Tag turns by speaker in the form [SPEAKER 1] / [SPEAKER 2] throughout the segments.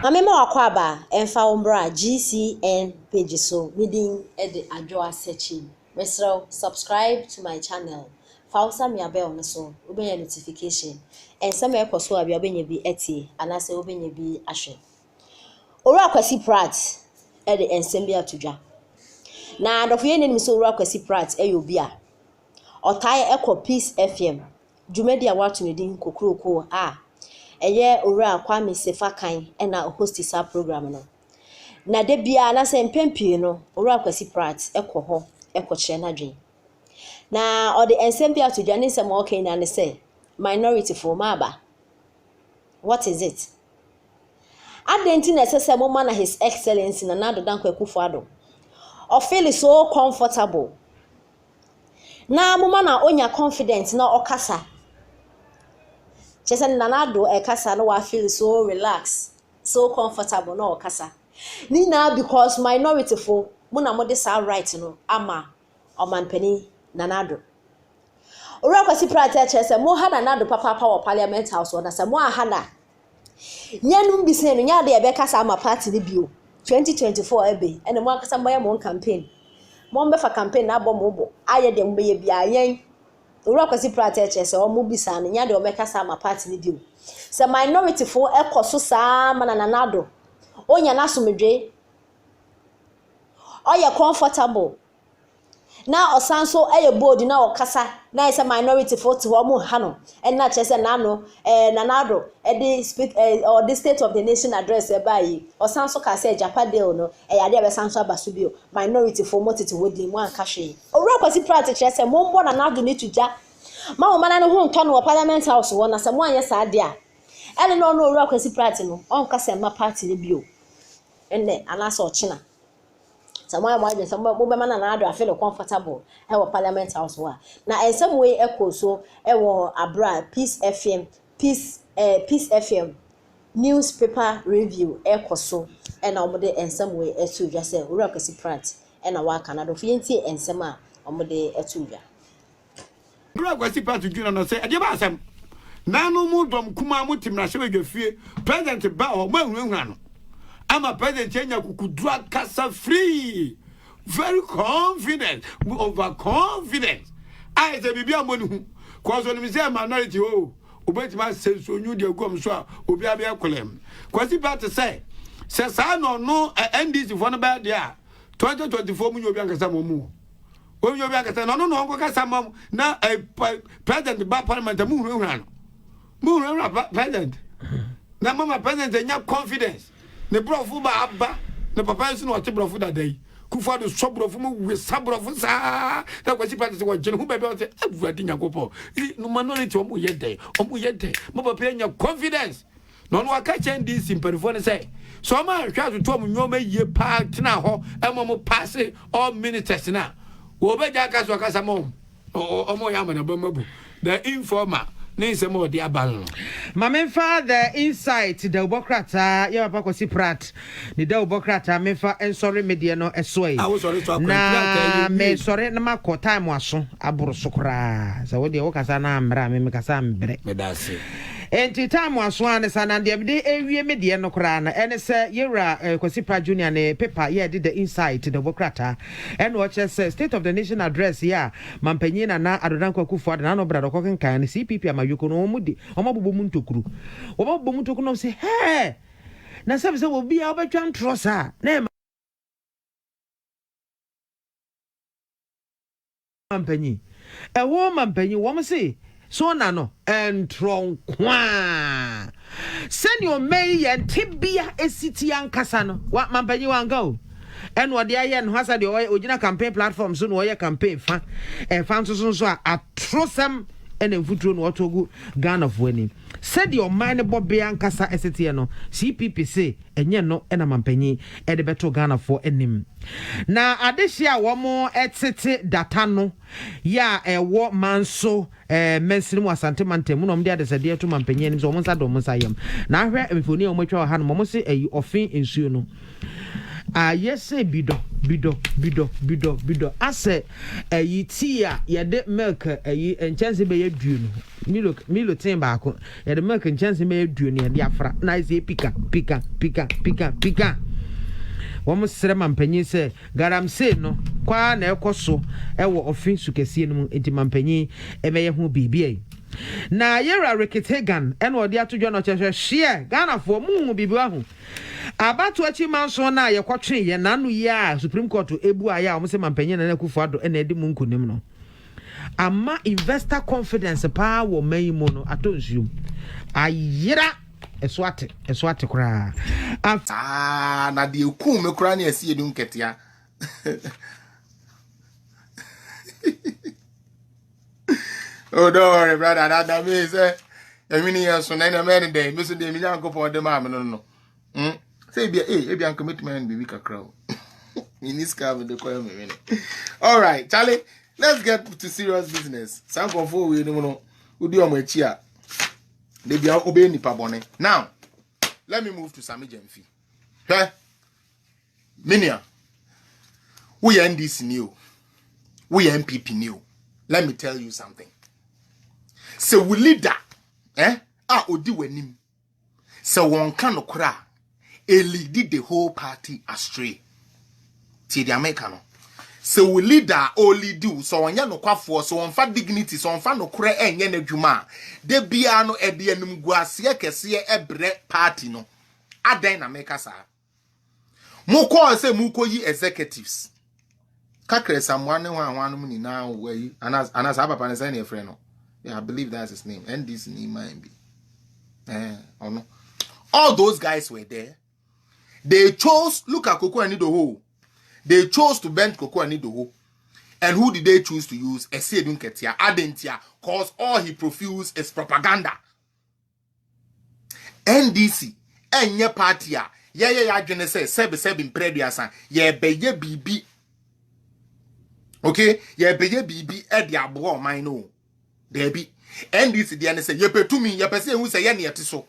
[SPEAKER 1] Amema wakwaba emfa umbra GCN page so meeting Nana Addo searching. Mesro subscribe to my channel. Fausa mi abel no so obenya notification. And some ekoso abi obenya bi eti anase obenya bi ahwe. Ora Kwasi Pratt de ensem bi atodwa. Na adofo ye nim so Ora Kwasi Pratt obi a otai ekọ Peace FM. Dwumadi a watu ne din kokroko a eye owura Kwame Sefakan na host sa program no na de bia na se mpempie no owura Kwasi Pratt ekọ kire na dwen na o de ensem bia to dwane sem okay na ne say minority for maba. What is it? Adenti na sese mo na his excellency Nana Addo o feel so comfortable na mo na onya confidence na okasa Chesa Nana Addo kasa no wa feel so relaxed, so comfortable no kasa. Ni na because minority for mo na mo de sa right no ama omanpani Nana Addo. Ora Kwasi Pratt chesa mo ha Nana Addo papa power parliament house na se mo aha na. Nyanum bi se no nya de be kasa ama party ni bio 2024 ebe ene mo akasa mo ya mo campaign. Mo mbe fa campaign na abọ mo bo aye de mo be ye bia yen Ora Kwasi Pratt chese o mu bisa no nya de o mekasa ma party ni dio se minority fo ekoso saa ma Nana Addo onya na somedwe o ye comfortable na osanso eye bold na okasa na ise minority fo te ho mu ha no en na chese na no Nana Addo e speak or the state of the nation address e bai osanso ka se Japan deal no e yade be sanso abaso bio minority fo motete wodi mu anka hwe Ora Kwasi Pratt chese mo mbo Nana Addo ni tuja ma wo mana no ho nto no parliament house wo na se mo anye sa de a ene no Ora Kwasi Pratt no onka se ma party ni bio enne anasa ochina Samoa mo agye Samoa mo be ma Nana Addo afeel comfortable e wo parliament house wa na ensem we ekoso e wo abra Peace FM newspaper review ekoso e na omo de ensem we etudwa se Ora Kwasi Pratt e na wa Canada fi enti ensem a omo de etudwa
[SPEAKER 2] Ora Kwasi Pratt dwuna no se ade ba asem na no mu dom kuma mu timra hye badwafie president ba ho ma hunhuna no ama president enya kukudua kasa free very confident overconfident I say bibia monu hu cause on me say minority obeti ma senso nyu de gom so a obi abia kolem Kwasi Pratt say sa no NDC for no ba dia 2024 mu nyu obi ankasa mu obi akasa no nko kasa mom na president ba parliament mu hunhuna president na mama president enya confidence ne brofu ba abba ne papa nso no te brofu da dai kufa do so brofu mu we sa brofu sa na Kwasi Pratt se wo jene hu bebe o se avuadi nyakopo no minority omu ye dai mo papa enya confidence no no aka chen this imperfo ne say so ma hwa to to mu nyoma ye pa tena ho mo pass all ministers na wo be ja ka so ka samo omo ya mana ba mabu the informer Nise mo di abal.
[SPEAKER 3] Mamenfa the insight the Ubokrata ya papa Kwasi Pratt ni the Ubokrata menfa ensori media no esoi. Na me sori na mako time waso aburu sokra. Sa wodi wo kasa na ambra me kasa mbre.
[SPEAKER 2] Medase.
[SPEAKER 3] Enti time waso ane sana de ewie media no kra na ene se yera Kwasi Pratt Junior ne paper ye did the insight the Ubokrata and watch say state of the nation address ya mampanyi na Addo Akufo-Addo na no brado kokenkan ne CPP yuko no omudi omabubo muntokuru omabubo muntokuru no say hey na sabe se obi a obetwa ntrosa na mampanyi ewo mampanyi wo mse so na no entronkwa send your may and tibia esiti ankasa no wa mampanyi wanga o eno de aye no hasa de ogina campaign platform so no oye campaign fa fan so a atrosam ene mfuturo no otogu Ghana fwani said your mind bobe ankasa esete no CPP say enye no ena mampanyi e de beto Ghana for enim na adehia wo mo etete data no ya ewo manso mensimu asante mantem no mde adesade eto mampanyi enim so mo nsa do mo sayam na ahwe emfoni o mo twa ha no mo se eyi ofin ensuo no yese bido ase ti a yede milk enchanse be yedu no Milo tin baako. Ya the milk and chance me do ne de afra. Na ise pika. Womo sere mampanyin se garamse no kwa na ekoso ewo offense kese no enti mampanyin emeye ho bibie na yera Reketegan ene odi atodwo no chehwe hye Ghana fo mu bibi wa ho abatu achi manso na ye kwotwe ye nanu ya Supreme Court ebu aya o se mampanyin na Akufo Addo ene edi mu nkunim no ama investor confidence pa wo mai mu no atonsuum ayira eswate kura
[SPEAKER 4] na de ku me kura na esi edu nketia oh don't worry brother that means I mean yes so na me dey me so dey me nyanko for dem am no say bia bia commitment be we kakra me ni ska me dey call me all right Charlie, let's get to serious business some confo we no udi omo echi a they be obey nipa bone. Now, let me move to Sammy Jemfi. Okay? Minia, we NDC new. We MPP new. Let me tell you something. So we leader, odi wenim. So one can okra, lead the whole party astray. See the Americano. So we leader only do so on ya no kwafo so on fa dignity so on fa no kure enye na dwuma de bia no e de anum guase kese ebre party no adan na make sa mo ko say mo ko yi executives kakre samwane hwan mu ni na we anas papa ne say na friend no yeah I believe that's his name and this name might be no all those guys were there. They chose look at Koko and Nido. They chose to bend Koko and Nido. And who did they choose to use? Esedun Ketia, Adentia, cause all he profused is propaganda. NDC, enye party ya jene say sebe in prediasan, ye beye bibi. Okay, ye beye bibi e dia bo man no. Debi. NDC dia ne say ye petumi ye pese hu say ye ne yetiso.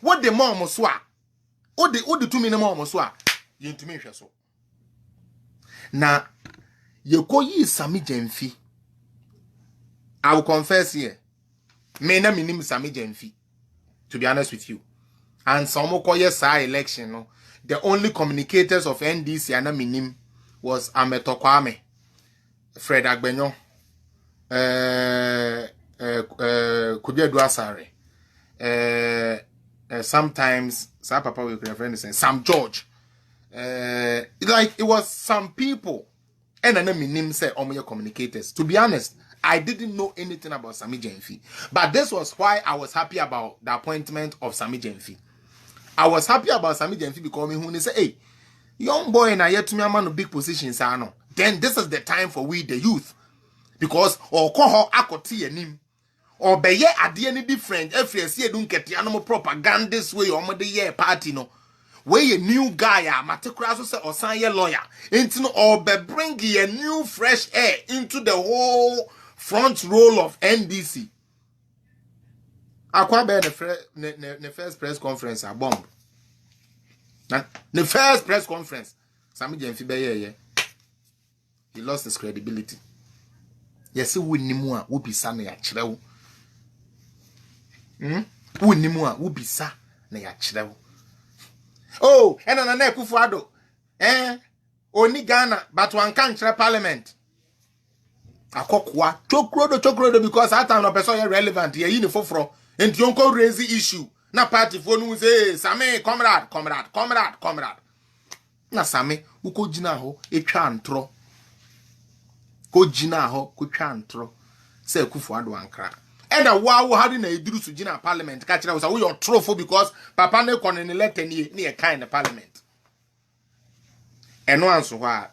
[SPEAKER 4] What the mom so a? What the to me no mom so a? Ye ntumi hwe so. Na ye koyi Sami Jemfi. I will confess here. Me na minim Sami Jemfi. To be honest with you. And some koye sa election no. The only communicators of NDC and minim was Ameto Kwame, Fred Agbenyo, Kudia Duasare. Sometimes some papa will refer to Sam George. Like it was some people and then my name said your communicators. To be honest, I didn't know anything about Sami Jemfi. But this was why I was happy about the appointment of Sami Jemfi. I was happy about Sami Jemfi because when they say, hey, young boy and I yet to me a man of big positions, then this is the time for we the youth. Because or call her akoti and him. Or be ye at the any different if you see don't get the animal propaganda this way or the year party no where a new guy maticraso or sign your lawyer into or be bring a new fresh air into the whole front row of NDC. Akwa be the first press conference a bomb. The first press conference Sami Jemfi be ye he lost his credibility. Yes, we nimu a wo bisa na ya kirewo. Wunimu a wubisa na ya kirewo. Oh, ena Nana Akufo Addo. Oni Ghana but one can't kire parliament. Akokwa chokrodo because that time no person relevant ye yi ne foforo. Enti onko raise issue. Na party fo nu say Sami comrade. Na Sami uko jina ho etwa antro. Ko jina ho ko twa antro. Say Akufo Addo ankra. And a wow how did you do to Gina parliament? Catch us away your trophy because Papa ne con in elect near kind of parliament. And once why.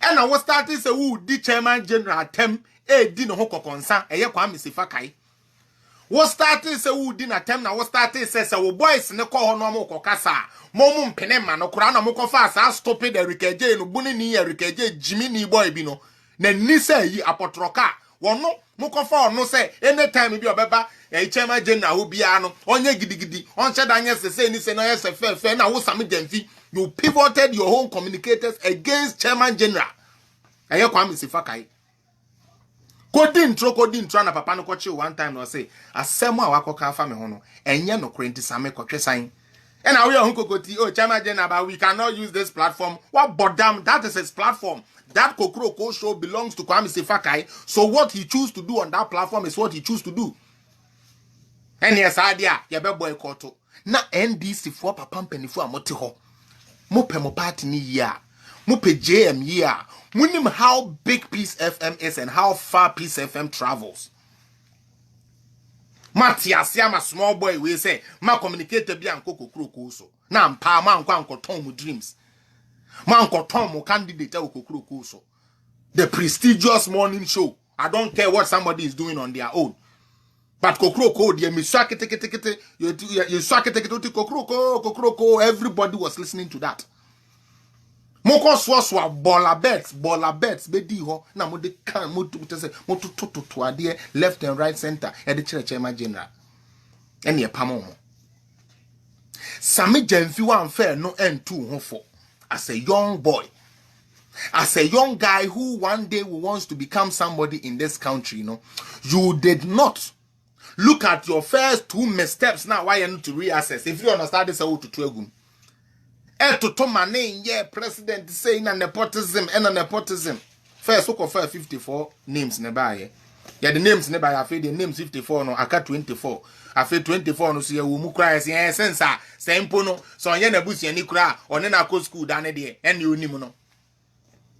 [SPEAKER 4] And I was starting say who the chairman general tem didn't hook concern a yakwam sifakai. Was starting say who didn't attempt now was starting says our boys in the call no kokasa. Momum penema no kurana moko fast stop it the rikeje no buni ni rikeje Jimmy ni boy bino. Ne ni say yi apotroka. Wono mukofa no say anytime bi obeba chairman general who bia no onye gidigidi on chedanye say ni say no yes fe na wo Sami Jemfi you pivoted your own communicators against chairman general aye Kwame Sifakai Kodin tro na papa no koche one time no say asem a wakoka fa me ho no enye no krenti same kotwe san. And now we are Hunkokoti, oh, Chama Jenaba, we cannot use this platform. What bodam? That is his platform. That Kokroko show belongs to Kwame Sefakai. So what he choose to do on that platform is what he choose to do. And yes, idea, yabe boycott. Na NDC for papa penny for amotiho. Mope mo party ni ya. Mope JM ya. Munim how big Peace FM is and how far Peace FM travels. Matias yama small boy we say ma communicate bi anko kokroko so na mpa ma anko ton mu dreams ma anko ton mu candidate kokroko so the prestigious morning show. I don't care what somebody is doing on their own, but kokroko dey me swakete you swakete kokroko everybody was listening to that. Moko swaswa baller bets bedi ho na mo de kan mo to say mo to ade left and right center e de chire ma general ene e pamo mo Sami Jamfi wan fair no n2 ho for as a young boy, as a young guy who one day wants to become somebody in this country, you know, you did not look at your first 2 missteps now why you need to reassess. If you understand this how to twegum to my name, yeah, president saying a nepotism and a nepotism. First, so for 54 names nearby. Yeah, the names nearby. I feel the names 54 no, I got 24. I feel 24 no, see a woman cries, yeah, sensor, same pono, so I ain't a bush any cry, or then I go school down there, and you know.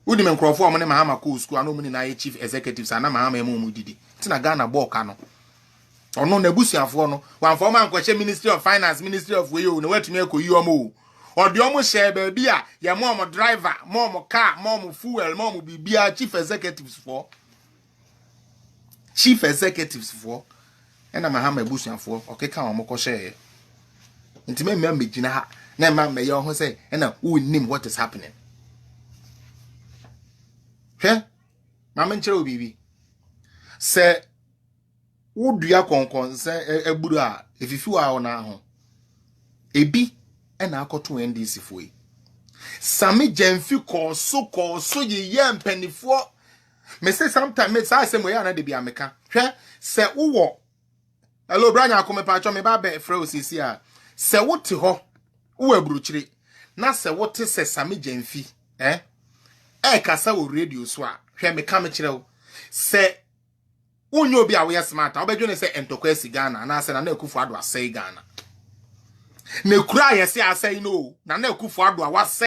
[SPEAKER 4] Woodman Crawford, my Mahama cool school, I know many chief executives, and I'm a mumudi. Tina Ghana Bokano. Or no Nebusia for no, one former question Ministry of Finance, Ministry of Wayo, no way to make you more. Or the almost share baby, your mom driver, mom car, mom fuel, mom be chief executives for. Chief executives for. And I'm a hammer bushing for. Okay, come on, share. Intimate member, Gina, Nema may you say, and who name what is happening. Hey, Mamma Chero Bibi. Say, would you concern, say, a Buddha, if you are on our home? A B. And I got to NDC for it. Sami Jamfi call so ye yam penny for. Me say sometimes I say we are not the be American. Say uwo. Hello, Brian, I come pa me ba be frɛ sisi a. Say what to ho. Uwe bruchiri. Na say what say Sami Jamfi. Kasa wo radio so a. Hwɛ me ka me kyerɛ wo. Say unyo bi a we smart. Obedwo say entokwa si Ghana na say na Akufo Addo asɛe Ghana. Ne kura yesi asay no na Akufo Addo a wase